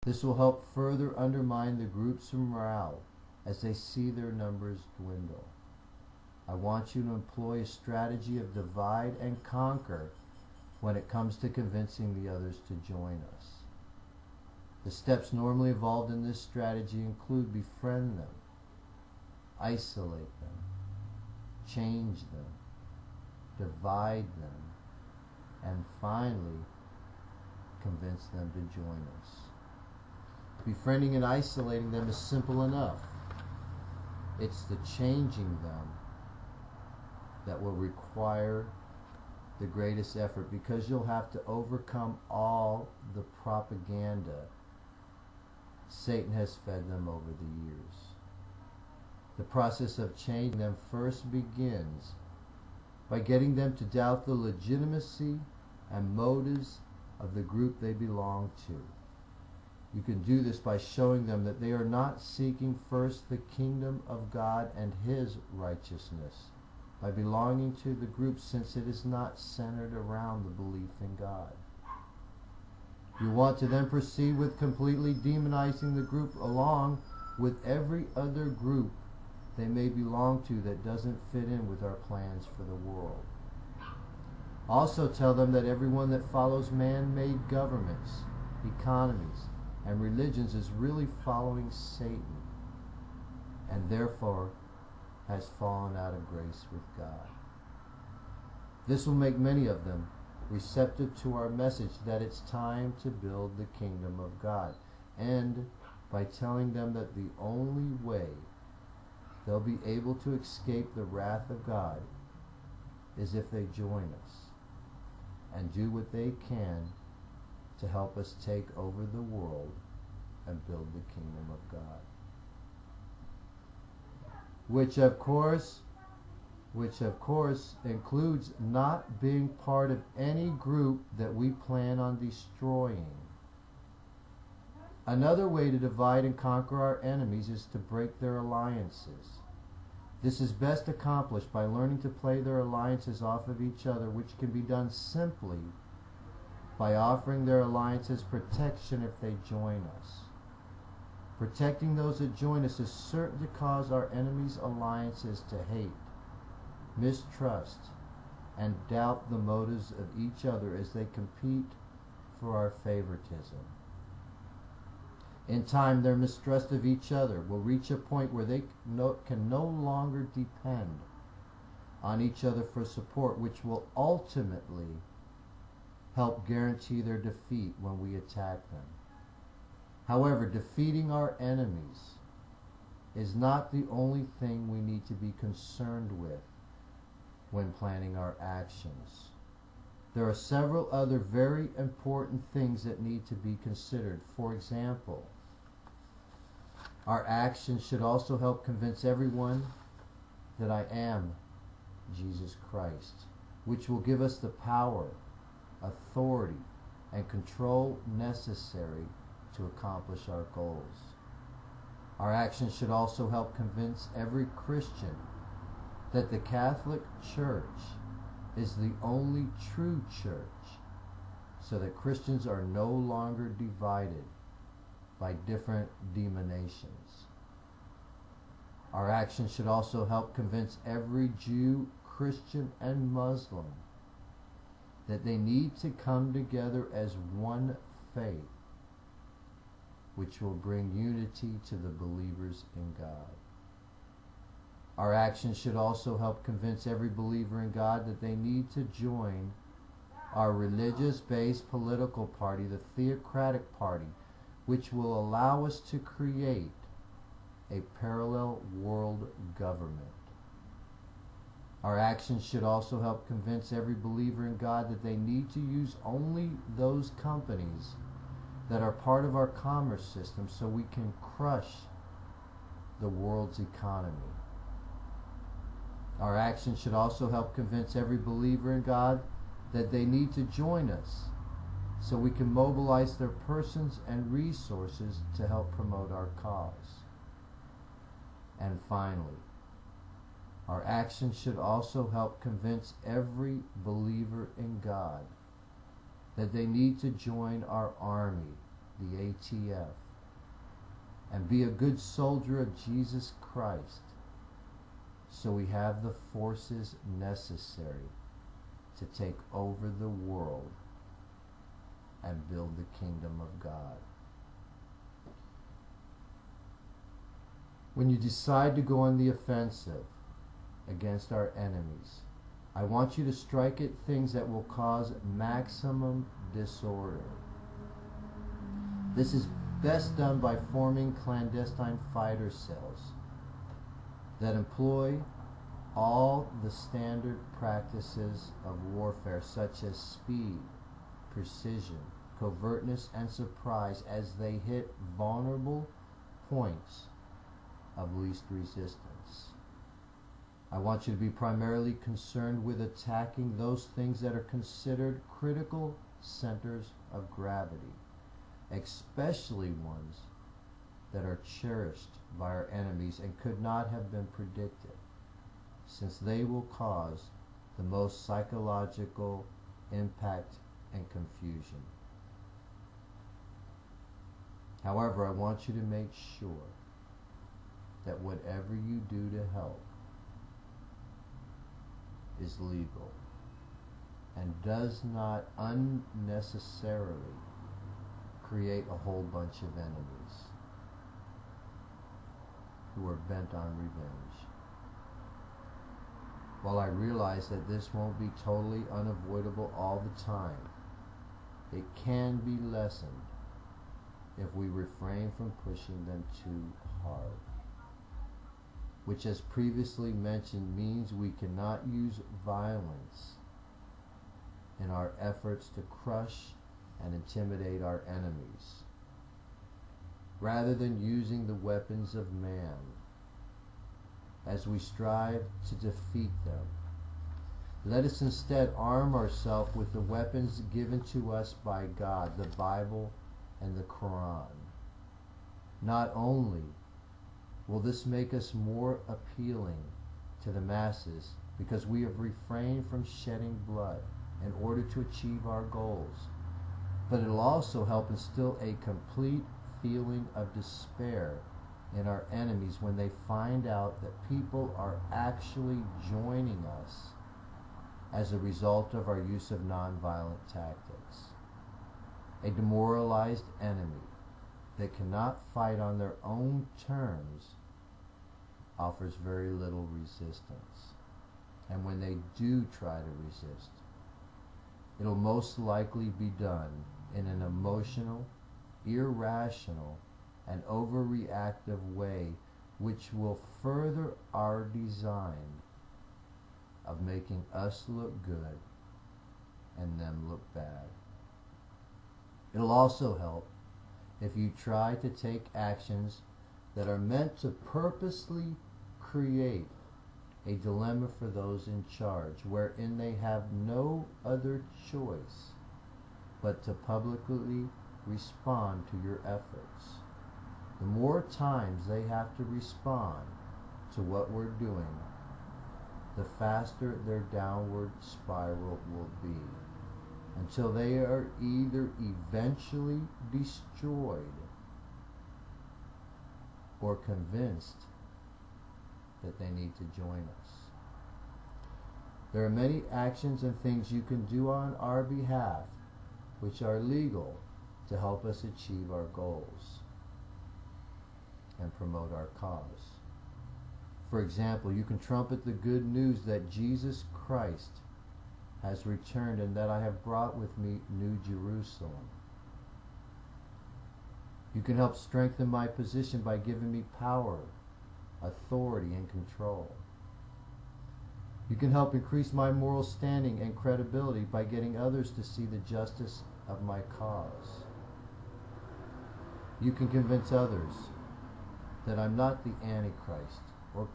This will help further undermine the group's morale as they see their numbers dwindle. I want you to employ a strategy of divide and conquer when it comes to convincing the others to join us. The steps normally involved in this strategy include befriend them, isolate them, change them, divide them, and finally convince them to join us. Befriending and isolating them is simple enough. It's the changing them that will require the greatest effort, because you'll have to overcome all the propaganda Satan has fed them over the years. The process of changing them first begins by getting them to doubt the legitimacy and motives of the group they belong to. You can do this by showing them that they are not seeking first the kingdom of God and His righteousness by belonging to the group, since it is not centered around the belief in God. You want to then proceed with completely demonizing the group along with every other group they may belong to that doesn't fit in with our plans for the world. Also tell them that everyone that follows man-made governments, economies, and religions is really following Satan, and therefore has fallen out of grace with God. This will make many of them receptive to our message that it's time to build the kingdom of God, and by telling them that the only way they'll be able to escape the wrath of God is if they join us and do what they can to help us take over the world and build the kingdom of God. Which of course includes not being part of any group that we plan on destroying. Another way to divide and conquer our enemies is to break their alliances. This is best accomplished by learning to play their alliances off of each other, which can be done simply by offering their alliances protection if they join us. Protecting those that join us is certain to cause our enemies' alliances to hate, mistrust, and doubt the motives of each other as they compete for our favoritism. In time, their mistrust of each other will reach a point where they can no longer depend on each other for support, which will ultimately help guarantee their defeat when we attack them. However, defeating our enemies is not the only thing we need to be concerned with when planning our actions. There are several other very important things that need to be considered. For example, our actions should also help convince everyone that I am Jesus Christ, which will give us the power, authority, and control necessary to accomplish our goals. Our actions should also help convince every Christian that the Catholic Church is the only true church, so that Christians are no longer divided by different denominations. Our actions should also help convince every Jew, Christian, and Muslim that they need to come together as one faith, which will bring unity to the believers in God. Our actions should also help convince every believer in God that they need to join our religious-based political party, the Theocratic Party, which will allow us to create a parallel world government. Our actions should also help convince every believer in God that they need to use only those companies that are part of our commerce system so we can crush the world's economy. Our actions should also help convince every believer in God that they need to join us so we can mobilize their persons and resources to help promote our cause. And finally, our actions should also help convince every believer in God that they need to join our army the ATF, and be a good soldier of Jesus Christ, so we have the forces necessary to take over the world and build the kingdom of God. When you decide to go on the offensive against our enemies, I want you to strike at things that will cause maximum disorder. This is best done by forming clandestine fighter cells that employ all the standard practices of warfare, such as speed, precision, covertness, and surprise, as they hit vulnerable points of least resistance. I want you to be primarily concerned with attacking those things that are considered critical centers of gravity, especially ones that are cherished by our enemies and could not have been predicted, since they will cause the most psychological impact and confusion. However, I want you to make sure that whatever you do to help is legal and does not unnecessarily create a whole bunch of enemies who are bent on revenge. While I realize that this won't be totally unavoidable all the time, it can be lessened if we refrain from pushing them too hard, which, as previously mentioned, means we cannot use violence in our efforts to crush and intimidate our enemies, rather than using the weapons of man as we strive to defeat them. Let us instead arm ourselves with the weapons given to us by God, the Bible and the Qur'an. Not only will this make us more appealing to the masses because we have refrained from shedding blood in order to achieve our goals, but it will also help instill a complete feeling of despair in our enemies when they find out that people are actually joining us as a result of our use of nonviolent tactics. A demoralized enemy that cannot fight on their own terms offers very little resistance. And when they do try to resist, it'll most likely be done in an emotional, irrational, and overreactive way, which will further our design of making us look good and them look bad. It'll also help if you try to take actions that are meant to purposely create a dilemma for those in charge, wherein they have no other choice but to publicly respond to your efforts. The more times they have to respond to what we're doing, the faster their downward spiral will be, until they are either eventually destroyed or convinced that they need to join us. There are many actions and things you can do on our behalf which are legal to help us achieve our goals and promote our cause. For example, you can trumpet the good news that Jesus Christ has returned and that I have brought with me New Jerusalem. You can help strengthen my position by giving me power, authority, and control. You can help increase my moral standing and credibility by getting others to see the justice of my cause. You can convince others that I'm not the Antichrist or